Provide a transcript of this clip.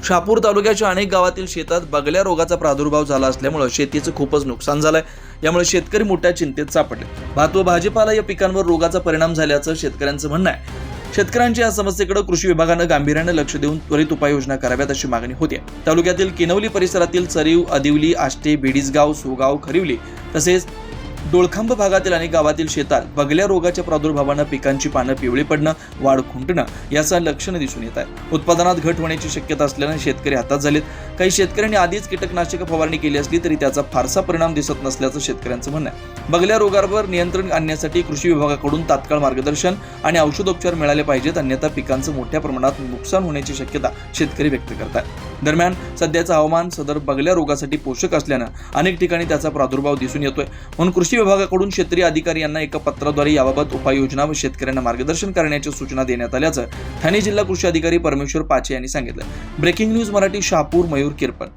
शहापूर तालुक्याच्या अनेक गावातील शेतात बगल्या रोगाचा प्रादुर्भाव झाला असल्यामुळे शेतीचं खूपच नुकसान झालंय। यामुळे शेतकरी मोठ्या चिंतेत सापडले। भात व भाजीपाला या पिकांवर रोगाचा परिणाम झाल्याचं शेतकऱ्यांचं म्हणणं आहे। शेतकऱ्यांच्या या समस्येकडे कृषी विभागानं गांभीर्याने लक्ष देऊन त्वरित उपाययोजना कराव्यात अशी मागणी होती। तालुक्यातील किनवली परिसरातील चरीव, अदिवली, आष्टे, बेडीसगाव, सोगाव, खरिवली तसेच डोळखांब भागातील अनेक गावातील शेतात बगल्या रोगाच्या प्रादुर्भावानं पिकांची पानं पिवळी पडणं, वाढ खुंटणं याचा लक्षणं दिसून येत आहे। उत्पादनात घट होण्याची शक्यता असल्याने शेतकरी हातात झालेत। काही शेतकऱ्यांनी आधीच कीटकनाशक फवारणी केली असली तरी त्याचा फारसा परिणाम दिसत नसल्याचं शेतकऱ्यांचं म्हणणं आहे। बगल्या रोगावर नियंत्रण आणण्यासाठी कृषी विभागाकडून तात्काळ मार्गदर्शन आणि औषधोपचार मिळाले पाहिजेत, अन्यथा पिकांचं मोठ्या प्रमाणात नुकसान होण्याची शक्यता शेतकरी व्यक्त करतात। दरम्यान सध्याचं हवामान सदर बगल्या रोगासाठी पोषक असल्यानं अनेक ठिकाणी त्याचा प्रादुर्भाव दिसून येतोय। म्हणून कृषी विभागाकडून क्षेत्रीय अधिकारी यांना एका पत्राद्वारे याबाबत उपाययोजना व शेतकऱ्यांना मार्गदर्शन करण्याच्या सूचना देण्यात आल्याचं ठाणे जिल्हा कृषी अधिकारी परमेश्वर पाचे यांनी सांगितलं। Breaking news Marathi, Shahapur, Mayur किरपण।